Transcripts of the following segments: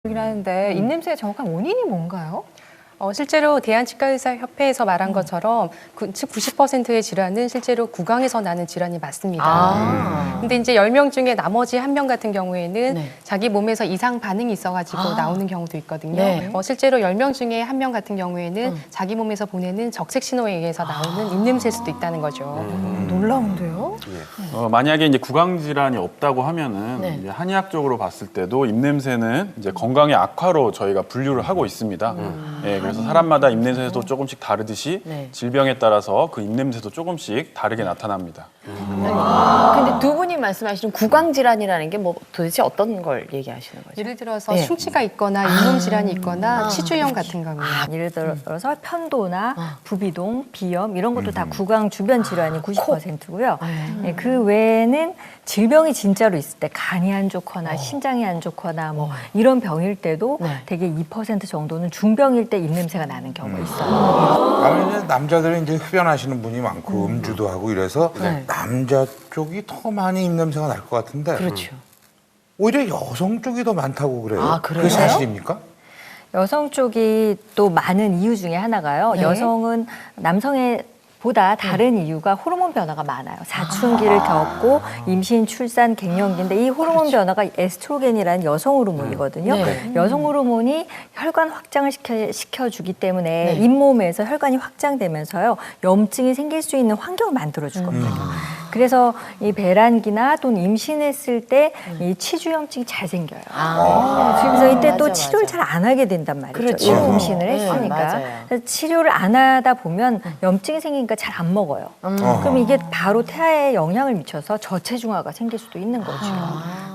이긴 하는데 입냄새의 정확한 원인이 뭔가요? 실제로 대한치과의사협회에서 말한 것처럼 90%의 질환은 실제로 구강에서 나는 질환이 맞습니다. 근데 이제 10명 중에 나머지 1명 같은 경우에는 자기 몸에서 이상 반응이 있어가지고 나오는 경우도 있거든요. 실제로 10명 중에 1명 같은 경우에는 자기 몸에서 보내는 적색 신호에 의해서 나오는 입냄새일 수도 있다는 거죠. 놀라운데요? 만약에 이제 구강 질환이 없다고 하면은 이제 한의학적으로 봤을 때도 입냄새는 이제 건강의 악화로 저희가 분류를 하고 있습니다. 그래서 사람마다 입냄새도 조금씩 다르듯이 질병에 따라서 그 입냄새도 조금씩 다르게 나타납니다. 근데 두 분이 말씀하시는 구강 질환이라는 게 뭐 도대체 어떤 걸 얘기하시는 거죠? 예를 들어서 충치가 있거나 잇몸 질환이 있거나 치주염 같은 경우에 예를 들어서 편도나 부비동, 비염 이런 것도 다 구강 주변 질환이 90%고요. 그 외에는 질병이 진짜로 있을 때 간이 안 좋거나 심장이 안 좋거나 뭐 이런 병일 때도 되게 2% 정도는 중병일 때 입냄새가 나는 경우가 있어요. 아무래도 남자들은 이제 흡연하시는 분이 많고 음주도 하고 이래서 남자 쪽이 더 많이 입냄새가 날 것 같은데 그렇죠. 오히려 여성 쪽이 더 많다고 그래요. 아, 그래요? 그게 사실입니까? 여성 쪽이 또 많은 이유 중에 하나가요. 여성은 남성의 보다 다른 이유가 호르몬 변화가 많아요. 사춘기를 겪고 임신, 출산, 갱년기인데 이 호르몬 변화가 에스트로겐이라는 여성 호르몬이거든요. 여성 호르몬이 혈관 확장을 시켜주기 때문에 잇몸에서 혈관이 확장되면서요. 염증이 생길 수 있는 환경을 만들어주거든요. 그래서 이 배란기나 또는 임신했을 때 이 치주염증이 잘 생겨요. 그래서 이때 또 치료를 잘 안 하게 된단 말이죠. 그렇죠. 임신을 했으니까. 그래서 치료를 안 하다 보면 염증이 생기니까 잘 안 먹어요. 그럼 이게 바로 태아에 영향을 미쳐서 저체중아가 생길 수도 있는 거죠.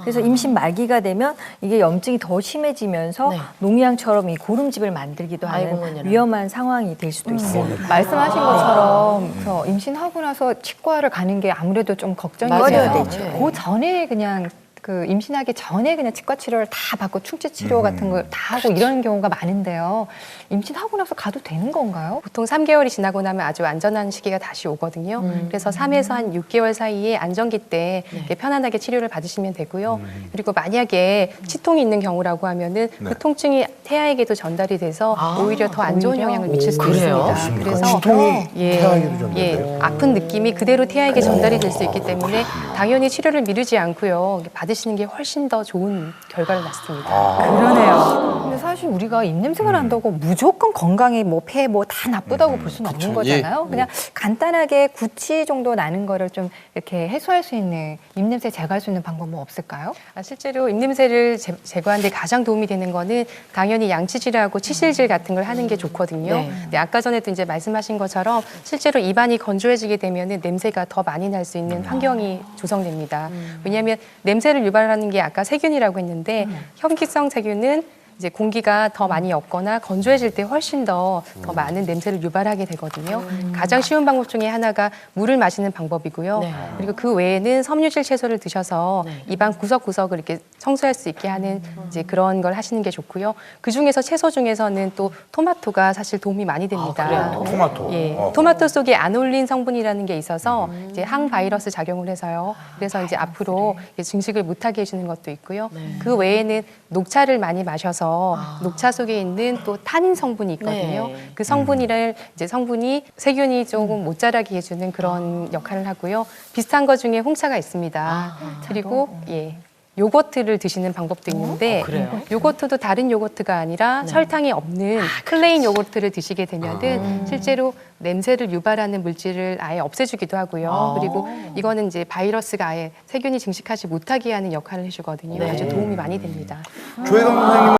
그래서 임신 말기가 되면 이게 염증이 더 심해지면서 농양처럼 이 고름집을 만들기도 하는 위험한 상황이 될 수도 있습니다. 말씀하신 것처럼 임신하고 나서 치과를 가는 게 아무래도 좀 걱정이잖아요. 그 전에 그냥 그 임신하기 전에 그냥 치과 치료를 다 받고 충치 치료 같은 걸 다 하고 이런 경우가 많은데요. 임신하고 나서 가도 되는 건가요? 보통 3개월이 지나고 나면 아주 안전한 시기가 다시 오거든요. 그래서 3에서 한 6개월 사이에 안정기 때 이렇게 편안하게 치료를 받으시면 되고요. 그리고 만약에 치통이 있는 경우라고 하면은 그 통증이 태아에게도 전달이 돼서 오히려 더 안 좋은 영향을 미칠 수도 있습니다. 그래서 치통이 태아에게도 전달돼요? 아픈 느낌이 그대로 태아에게 전달이 될 수 있기 때문에 당연히 치료를 미루지 않고요. 받으시는 게 훨씬 더 좋은 결과를 낳습니다. 그러네요. 근데 사실 우리가 입냄새가 난다고 무조건 건강에 뭐 폐 뭐 다 나쁘다고 볼 수는 없는 거잖아요. 그냥 간단하게 구취 정도 나는 거를 좀 이렇게 해소할 수 있는 입냄새 제거할 수 있는 방법 뭐 없을까요? 실제로 입냄새를 제거하는 데 가장 도움이 되는 거는 당연히 양치질하고 치실질 같은 걸 하는 게 좋거든요. 근데 아까 전에도 이제 말씀하신 것처럼 실제로 입안이 건조해지게 되면은 냄새가 더 많이 날 수 있는 환경이 조성됩니다. 왜냐하면 냄새를 유발하는 게 아까 세균이라고 했는데 현기성 세균은 이제 공기가 더 많이 없거나 건조해질 때 훨씬 더 많은 냄새를 유발하게 되거든요. 가장 쉬운 방법 중에 하나가 물을 마시는 방법이고요. 그리고 그 외에는 섬유질 채소를 드셔서 입안 구석구석을 이렇게 청소할 수 있게 하는 이제 그런 걸 하시는 게 좋고요. 그 중에서 채소 중에서는 또 토마토가 사실 도움이 많이 됩니다. 토마토. 토마토 속에 아놀린 성분이라는 게 있어서 이제 항바이러스 작용을 해서요. 그래서 이제 앞으로 증식을 못하게 해주는 것도 있고요. 그 외에는 녹차를 많이 마셔서 녹차 속에 있는 또 타닌 성분이 있거든요. 그 성분이 세균이 조금 못 자라게 해주는 그런 역할을 하고요. 비슷한 것 중에 홍차가 있습니다. 그리고 요거트를 드시는 방법도 있는데 요거트도 다른 요거트가 아니라 설탕이 없는 플레인 요거트를 드시게 되면은 실제로 냄새를 유발하는 물질을 아예 없애주기도 하고요. 그리고 이거는 이제 바이러스가 아예 세균이 증식하지 못하게 하는 역할을 해주거든요. 아주 도움이 많이 됩니다. 조혜경 선생님